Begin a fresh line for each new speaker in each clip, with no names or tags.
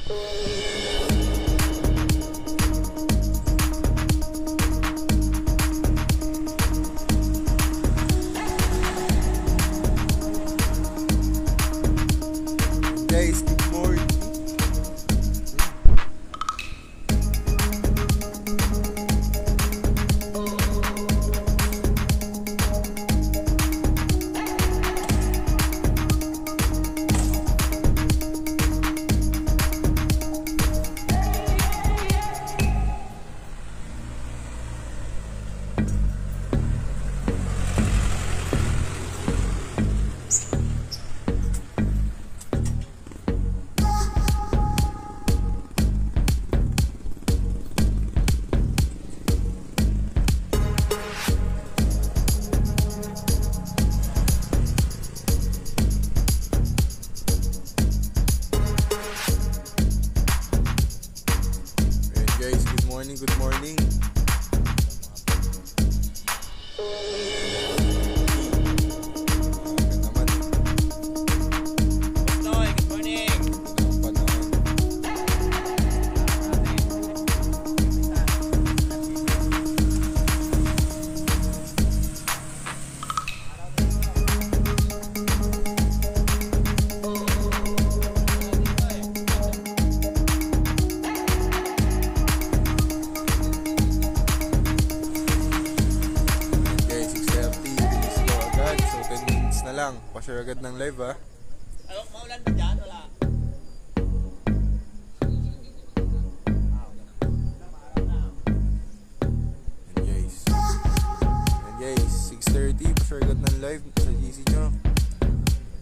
Guys, good morning. Guys, good morning, good morning. Naman.
Noy, good morning.
Guys, 6:30, bilis ko agad. So 10 minutes na lang. Pa-share agad ng live ha.
Ano, maulan ba dyan? Wala.
Yan guys. Yan guys, 6:30, pa-share agad ng live sa GC nyo.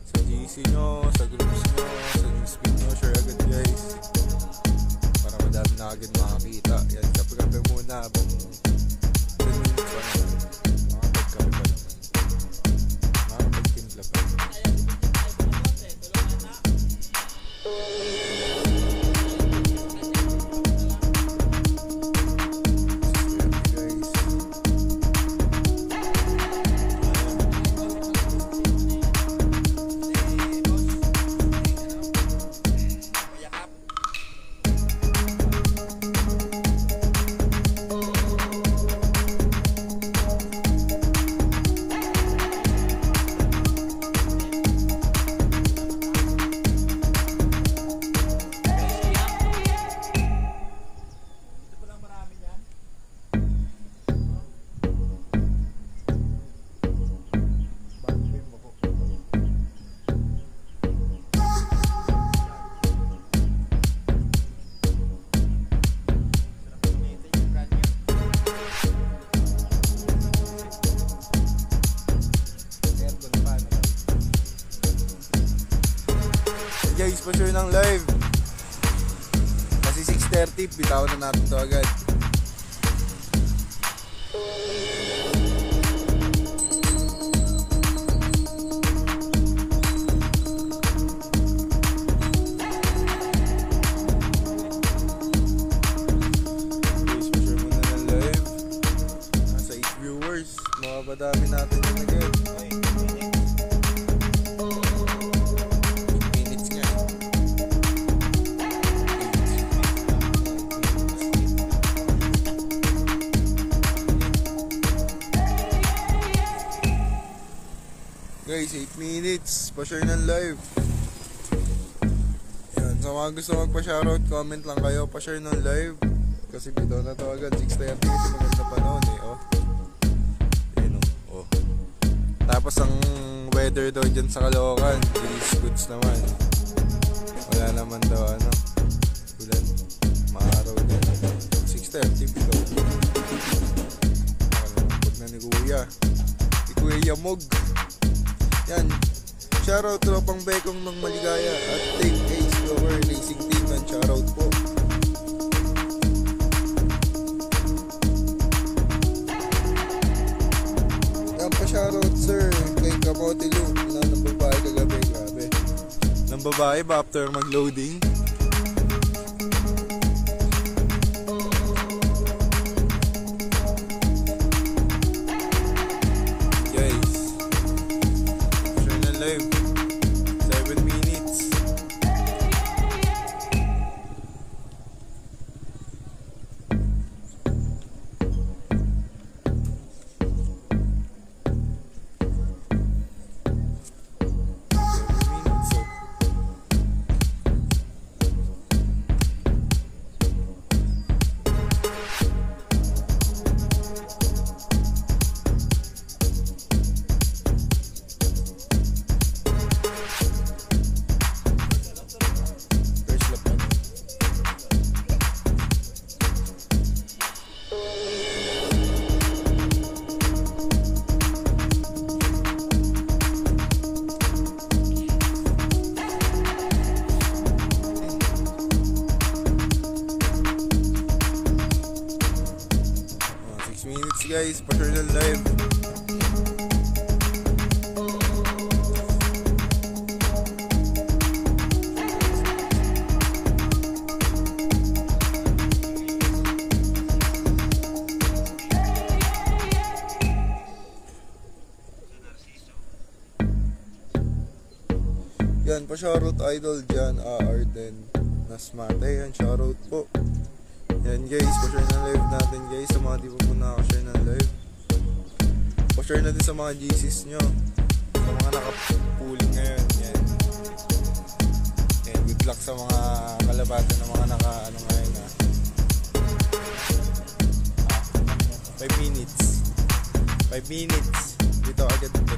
Sa GC nyo, sa groups nyo, sa newsfeed nyo, share agad guys. Para madami na agad makakita. Yan, kape-kape muna habang 10 minutes pa naman. Makapag-kape pa naman. Makapag-timpla pa. Guys, pa-share ng live. Kasi 6:30, bitawan na natin to agad. Guys, pa-share muna ng live. Nasa 8 viewers. Makapadami natin yun agad. Guys, 8 minutes. Pa-share ng live. Yan. Sa mga gusto magpa-shoutout, comment lang kayo. Pa-share ng live. Kasi bitaw na to agad. 6:30 kasi maganda panahon eh. Oh. Ayun oh. Oh. Tapos ang weather daw dyan sa Caloocan, is goods naman. Wala naman daw ano. Ulan. Maaraw din. 6:30 bitaw. Pag na ni Kuya. Ni Kuya Yamog. Yan, shoutout tropang Bekong ng Maligaya at Take Ace Flower Racing Team. Yan, shoutout po. Yan pa shoutout sir kay Kamote Lu na ng babae kagabi, grabe. Ng babae ba after mag-loading? guys, pa-share ng live. Yan, pa-shoutout idol dyan, Arden Nasmate, yan, shoutout po. Yan guys, pa-share ng live natin guys, sa mga di pa po nakaka-share ng live. Pa-share natin sa mga GCs nyo, sa mga nakapuling ngayon, yan. Yan, good luck sa mga kalabatan ng mga naka-ano ngayon ha. 5 minutes. 5 minutes. Dito agad dito.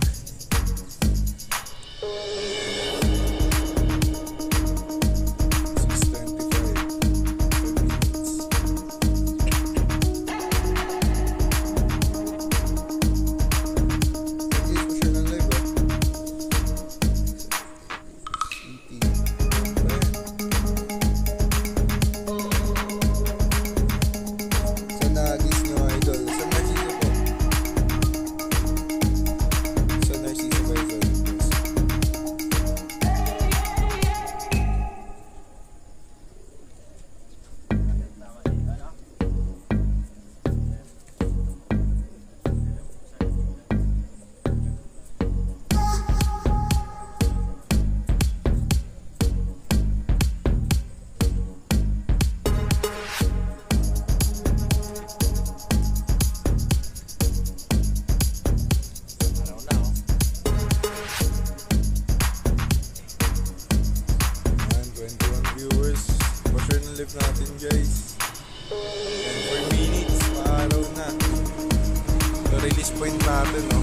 Natin guys, and 4 minutes paaraw na. So release point natin, no?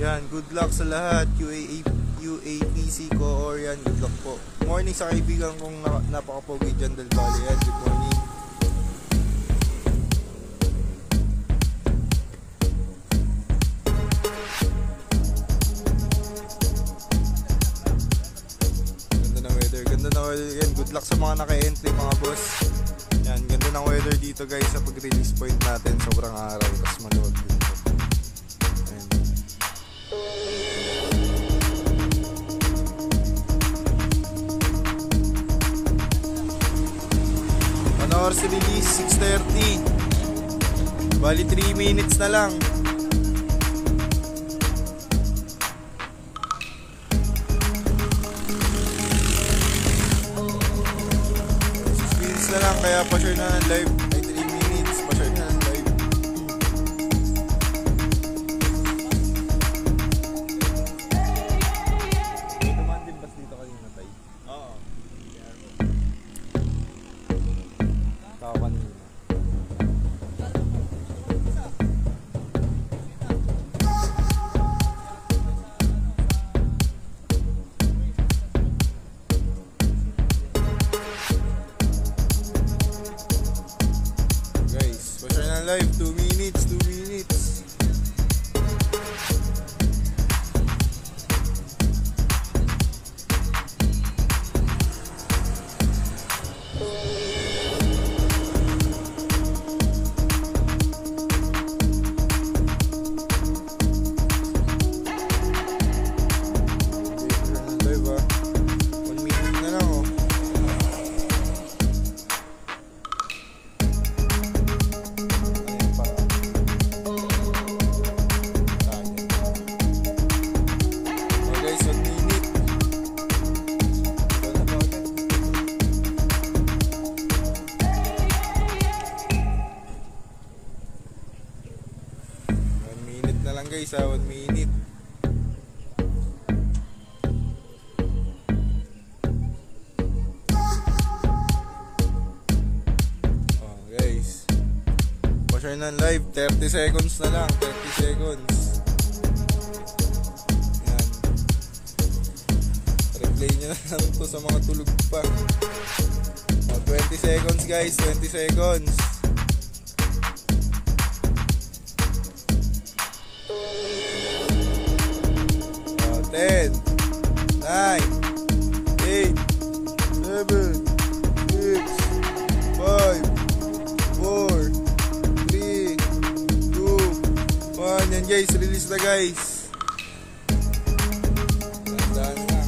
Yan, good luck sa lahat. UAPC ko or yan, good luck po. Morning sa kaibigan kong napaka-pogi dyan del Valle. Yan, good morning. Ganda ng weather, ganda ng weather. Yan, good luck sa mga naka-entry mga boss. Yan, ganda ng weather dito guys sa pag-release point natin. Sobrang araw, tas maluwag dito. 1 hour si release, 6:30. Bali 3 minutes na lang. 6 minutes na lang, kaya pa-share na ng live. Ay 3 minutes, pa-share na ng live. May dumaan din bas dito kanina tayo? Oo. Kawan. Guys, pa-share na live. 2 minutes, 2 minutes. Guys, 1 minute. Guys, pa-share Pa-share ng live. 30 seconds na lang. 30 seconds. Yan. Replay nyo na lang to sa mga tulog pa. 20 seconds guys. 20 seconds. Oh, 10 9 8 7 6 5 4 3 2 1. Yan guys, release na guys. Tandaan na.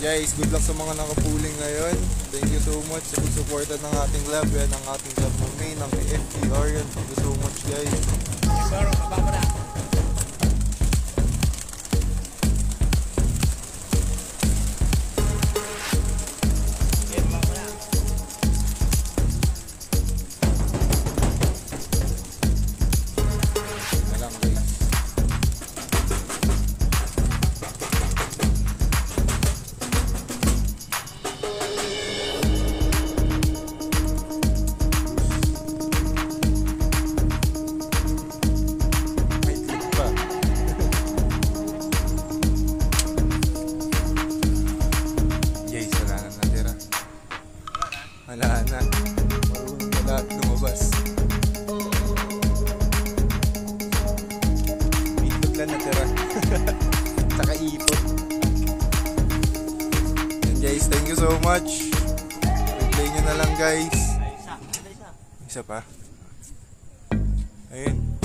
Guys, good luck sa mga nakapuling ngayon. Thank you so much sa pag-supportan ng ating lab. Yan ang ating lab ng main, ng FTR yan. Thank you so much guys.
Pero, baba mo na. Okay, baba mo na.
Na lang guys. Wala na. Marunong na lahat lumabas. Itlog lang natira. Saka ipot. And guys, thank you so much. Replay nyo na lang guys.
Isa.
Isa pa. Ayun.